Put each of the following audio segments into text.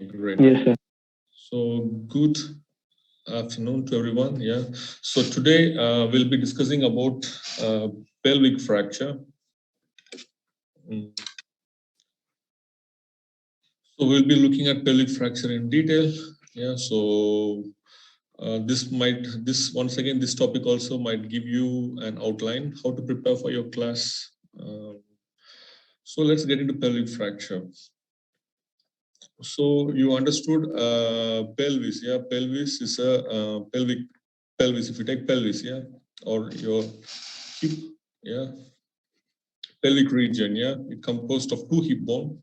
Great. Yes, sir. So good afternoon to everyone. Yeah. So today we'll be discussing about pelvic fracture. Mm. So we'll be looking at pelvic fracture in detail. Yeah. So this once again, this topic also might give you an outline how to prepare for your class. So let's get into pelvic fracture. So you understood pelvis, yeah? Pelvis is a pelvis. If you take pelvis, yeah, or your hip, yeah, pelvic region, yeah, it composed of two hip bone.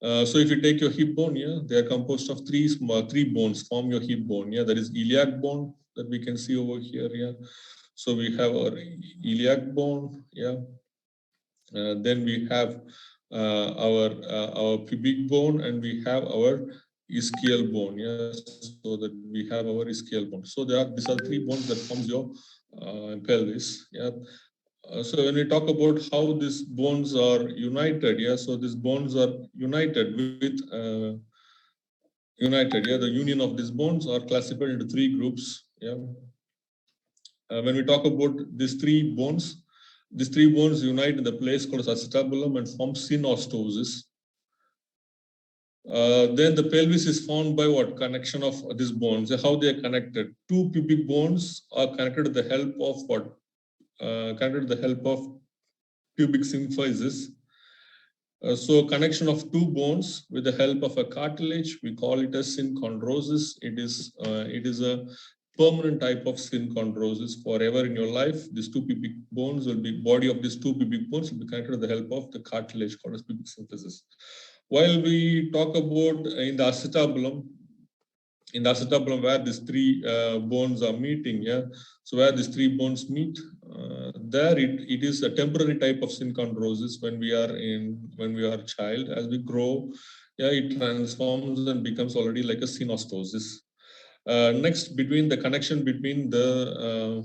So if you take your hip bone, yeah, they are composed of three bones form your hip bone, yeah. That is iliac bone that we can see over here, yeah. So we have our iliac bone, yeah. Then we have our pubic bone, and we have our ischial bone. Yes, so that we have our ischial bone. So these are three bones that forms your pelvis. Yeah. So when we talk about how these bones are united, yeah. So these bones are united with united. Yeah, the union of these bones are classified into three groups. Yeah. When we talk about these three bones unite in the place called acetabulum and form synostosis. Then the pelvis is formed by what? Connection of these bones. How they are connected? Two pubic bones are connected with the help of what? Connected with the help of pubic symphysis. So connection of two bones with the help of a cartilage, we call it as synchondrosis. It is a permanent type of synchondrosis forever in your life. These two pubic bones will be body of these two pubic bones will be connected with the help of the cartilage called as pubic symphysis. While we talk about in the acetabulum where these three bones are meeting, yeah. So where these three bones meet, there it is a temporary type of synchondrosis when we are a child. As we grow, yeah, it transforms and becomes already like a synostosis. Next, between the connection between the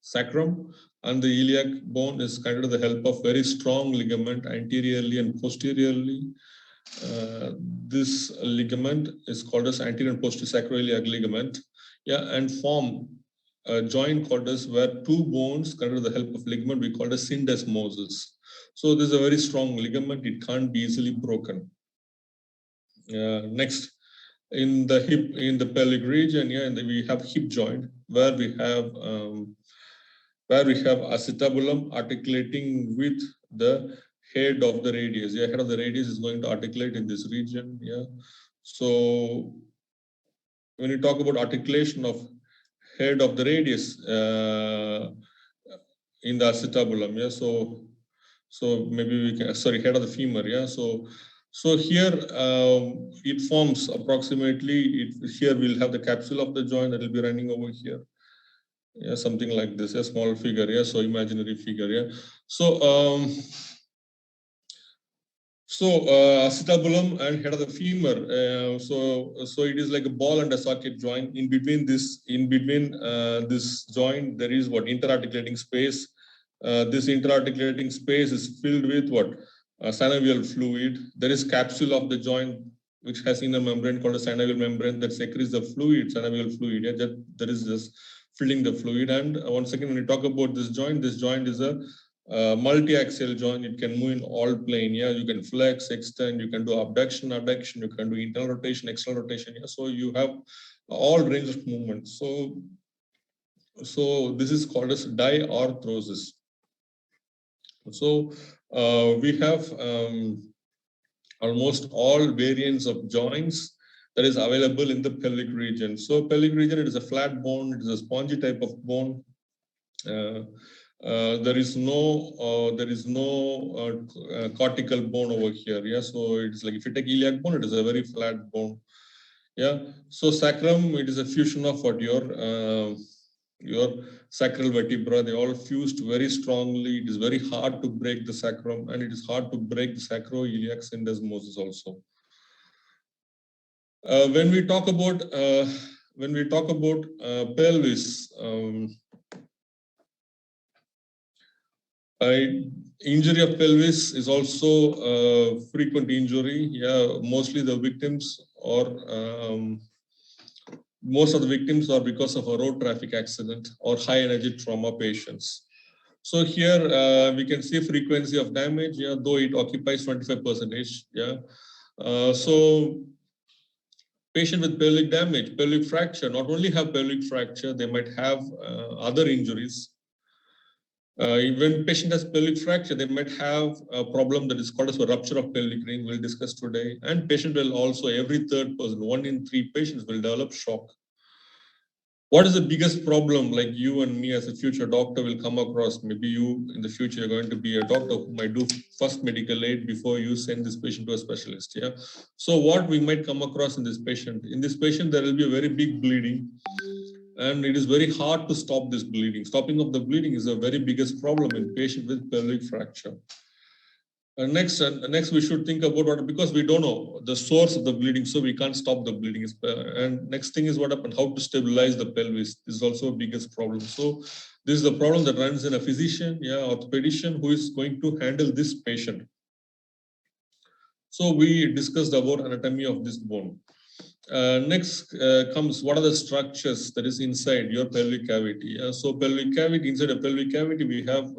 sacrum and the iliac bone is connected with the help of very strong ligament anteriorly and posteriorly. This ligament is called as anterior and posterior sacroiliac ligament, yeah, and form a joint called as where two bones connected with the help of ligament we call as syndesmosis. So this is a very strong ligament; it can't be easily broken. Next, in the pelvic region, yeah, we have hip joint where we have acetabulum articulating with the head of the radius. Yeah, head of the radius is going to articulate in this region. Yeah. So when you talk about articulation of head of the radius in the acetabulum, yeah. So maybe we can head of the femur. Yeah. So here it forms approximately. Here we'll have the capsule of the joint that will be running over here. Yeah, something like this, a small figure, yeah, so imaginary figure, yeah. Acetabulum and head of the femur, so it is like a ball and a socket joint. In between this joint there is what? Interarticulating space. This interarticulating space is filled with what? Synovial fluid. There is capsule of the joint which has inner membrane called a synovial membrane that secretes the fluid, synovial fluid, yeah, that there is just filling the fluid. And once again, when you talk about this joint is a multi-axial joint. It can move in all plane. Yeah, you can flex, extend, you can do abduction, adduction, you can do internal rotation, external rotation. Yeah, so you have all range of movement. So this is called as diarthrosis. So we have almost all variants of joints that is available in the pelvic region. So pelvic region, it is a flat bone, it is a spongy type of bone. There is no cortical bone over here. Yeah, so it's like if you take iliac bone, it is a very flat bone. Yeah, so sacrum, it is a fusion of what your sacral vertebra. They all fused very strongly. It is very hard to break the sacrum, and it is hard to break the sacroiliac syndesmosis also. When we talk about pelvis. Injury of pelvis is also a frequent injury. Yeah, mostly the victims or most of the victims are because of a road traffic accident or high energy trauma patients. So here we can see frequency of damage, yeah, though it occupies 25%. Yeah. So patient with pelvic damage, pelvic fracture, not only have pelvic fracture, they might have other injuries. When patient has pelvic fracture, they might have a problem that is called as a rupture of pelvic ring. We'll discuss today. And patient will also, every third person, 1 in 3 patients will develop shock. What is the biggest problem like you and me as a future doctor will come across? Maybe you in the future are going to be a doctor who might do first medical aid before you send this patient to a specialist. Yeah. So what we might come across in this patient, there will be a very big bleeding. And it is very hard to stop this bleeding. Stopping of the bleeding is a very biggest problem in patient with pelvic fracture. Next, we should think about what, because we don't know the source of the bleeding, so we can't stop the bleeding. And next thing is what happened, how to stabilize the pelvis. This is also a biggest problem. So this is the problem that runs in a physician, yeah, orthopedician who is going to handle this patient. So we discussed about anatomy of this bone. Next comes what are the structures that is inside your pelvic cavity. So pelvic cavity, inside a pelvic cavity, we have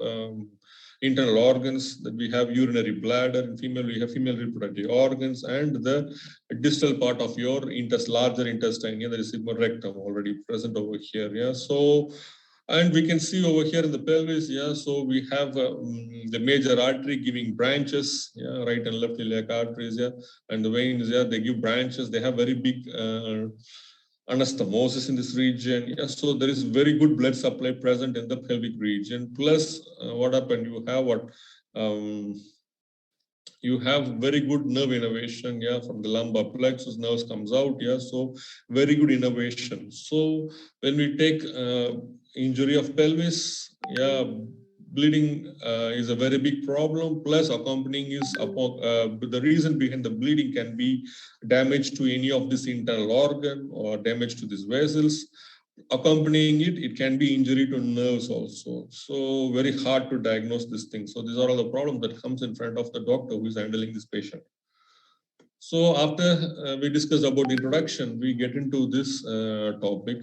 internal organs, that we have urinary bladder. In female, we have female reproductive organs, and the distal part of your larger intestine. Yeah, there is sigmoid rectum already present over here. Yeah, so. And we can see over here in the pelvis, yeah, so we have the major artery giving branches, yeah, right and left iliac arteries, yeah, and the veins, yeah, they give branches. They have very big anastomosis in this region. Yeah, so there is very good blood supply present in the pelvic region. Plus, what happened? You have very good nerve innervation, yeah, from the lumbar plexus, nerves comes out, yeah, so very good innervation. So when we take injury of pelvis, yeah, bleeding is a very big problem. Plus, accompanying is the reason behind the bleeding can be damage to any of this internal organ or damage to these vessels. Accompanying it, it can be injury to nerves also. So very hard to diagnose this thing. So these are all the problems that comes in front of the doctor who is handling this patient. So after we discussed about introduction, we get into this topic.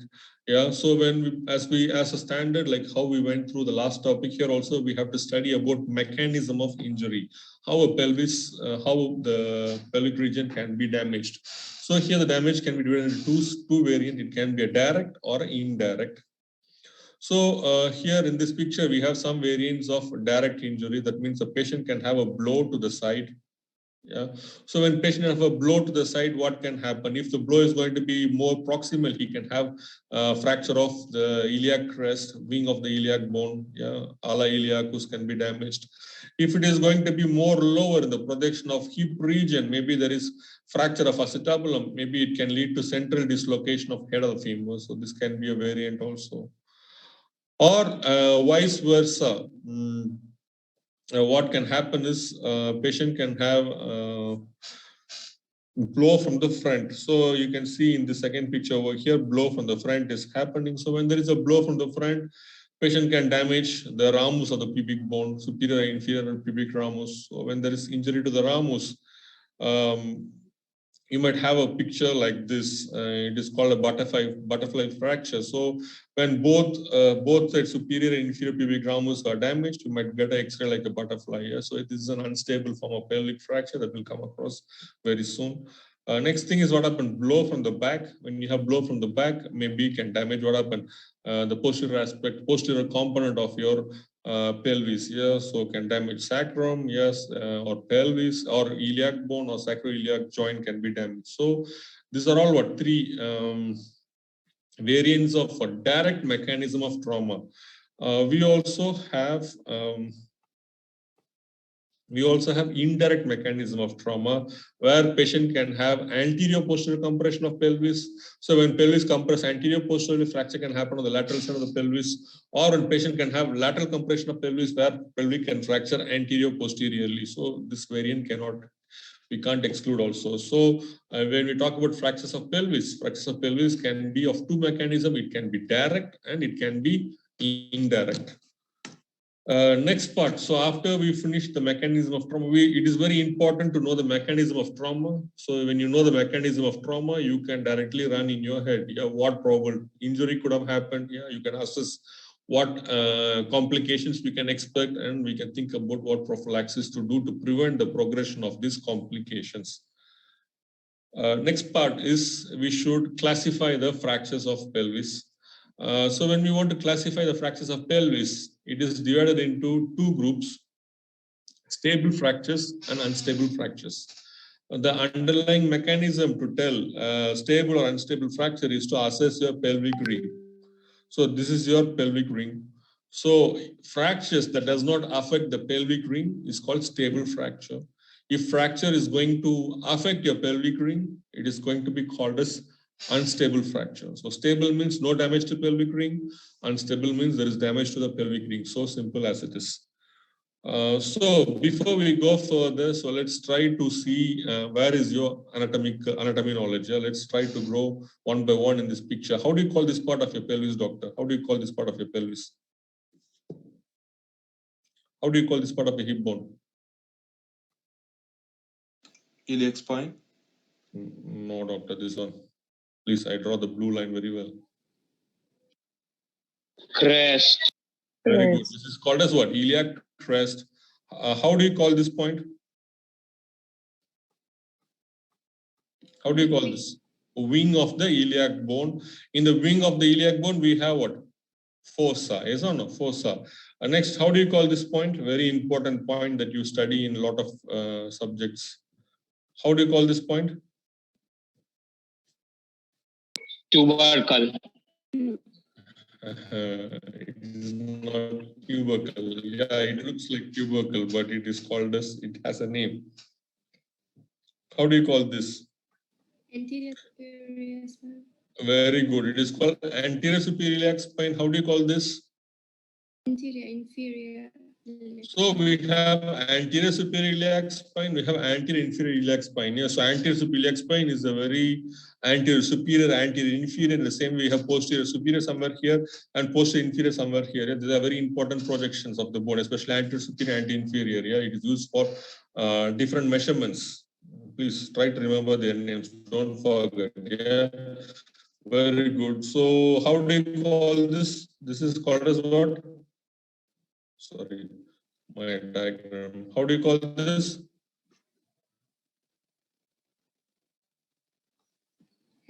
Yeah. So as a standard, like how we went through the last topic here, also we have to study about mechanism of injury, how how the pelvic region can be damaged. So here the damage can be divided into two variants. It can be a direct or indirect. So here in this picture, we have some variants of direct injury. That means a patient can have a blow to the side. Yeah. So when patient have a blow to the side, what can happen? If the blow is going to be more proximal, he can have fracture of the iliac crest, wing of the iliac bone. Yeah, ala iliacus can be damaged. If it is going to be more lower in the projection of hip region, maybe there is fracture of acetabulum. Maybe it can lead to central dislocation of head of the femur. So this can be a variant also. Or vice versa. What can happen is patient can have blow from the front. So you can see in the second picture over here, blow from the front is happening. So when there is a blow from the front, patient can damage the ramus of the pubic bone, superior and inferior pubic ramus. So when there is injury to the ramus, you might have a picture like this. It is called a butterfly fracture. So when both sides, superior and inferior pubic ramus, are damaged, you might get an X-ray like a butterfly. Yeah? So it is an unstable form of pelvic fracture that will come across very soon. Next thing is what happened, blow from the back. When you have blow from the back, maybe it can damage what happened, the posterior component of your pelvis, yes, so can damage sacrum, yes, or pelvis, or iliac bone or sacroiliac joint can be damaged. So these are all what three variants of a direct mechanism of trauma. We also have indirect mechanism of trauma where patient can have anterior posterior compression of pelvis. So when pelvis compress anterior posterior, fracture can happen on the lateral side of the pelvis, or when patient can have lateral compression of pelvis where pelvic can fracture anterior posteriorly. So this variant we can't exclude also. So when we talk about fractures of pelvis can be of two mechanisms. It can be direct and it can be indirect. Next part. So after we finish the mechanism of trauma, it is very important to know the mechanism of trauma. So when you know the mechanism of trauma, you can directly run in your head, yeah, what probable injury could have happened. Yeah, you can assess what complications we can expect, and we can think about what prophylaxis to do to prevent the progression of these complications. Next part is we should classify the fractures of pelvis. So when we want to classify the fractures of pelvis, it is divided into two groups: stable fractures and unstable fractures. The underlying mechanism to tell stable or unstable fracture is to assess your pelvic ring. So this is your pelvic ring. So fractures that does not affect the pelvic ring is called stable fracture. If fracture is going to affect your pelvic ring, it is going to be called as unstable fracture. So stable means no damage to pelvic ring. Unstable means there is damage to the pelvic ring. So simple as it is. So before we go further, so let's try to see where is your anatomy knowledge. Yeah? Let's try to grow one by one in this picture. How do you call this part of your pelvis, doctor? How do you call this part of your pelvis? How do you call this part of your hip bone? Iliac spine. No, doctor, this one. Please, I draw the blue line very well. Crest. Very good. This is called as what? Iliac crest. How do you call this point? How do you call this? Wing of the iliac bone. In the wing of the iliac bone, we have what? Fossa. Yes or no? Fossa. Next, how do you call this point? Very important point that you study in a lot of subjects. How do you call this point? Tubercle. It is not tubercle. Yeah, it looks like tubercle, but it is called as, it has a name. How do you call this? Anterior superior spine. Very good. It is called anterior superior iliac spine. How do you call this? Anterior inferior. So we have anterior superior iliac spine, we have anterior inferior iliac spine. Yeah, so anterior superior iliac spine is a very anterior superior, anterior inferior. In the same way, we have posterior superior somewhere here and posterior inferior somewhere here. Yeah, these are very important projections of the bone, especially anterior superior, anterior inferior. Yeah, it is used for different measurements. Please try to remember their names. Don't forget. Yeah, very good. So how do you call this? This is called as what? Sorry, my diagram. How do you call this?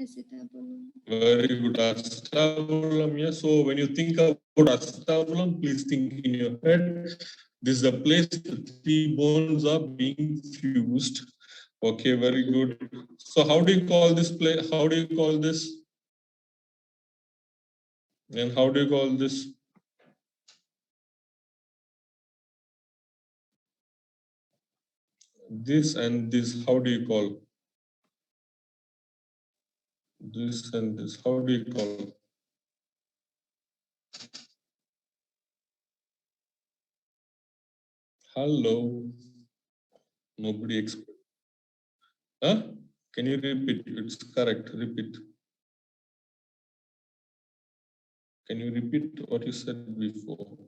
Acetabulum. Very good, acetabulum. Yeah. So when you think about acetabulum, please think in your head. This is the place the three bones are being fused. Okay, very good. So how do you call this place? How do you call this? And how do you call this? This and this, how do you call? This and this, how do you call? Hello. Nobody explained. Huh? Can you repeat? It's correct. Repeat. Can you repeat what you said before?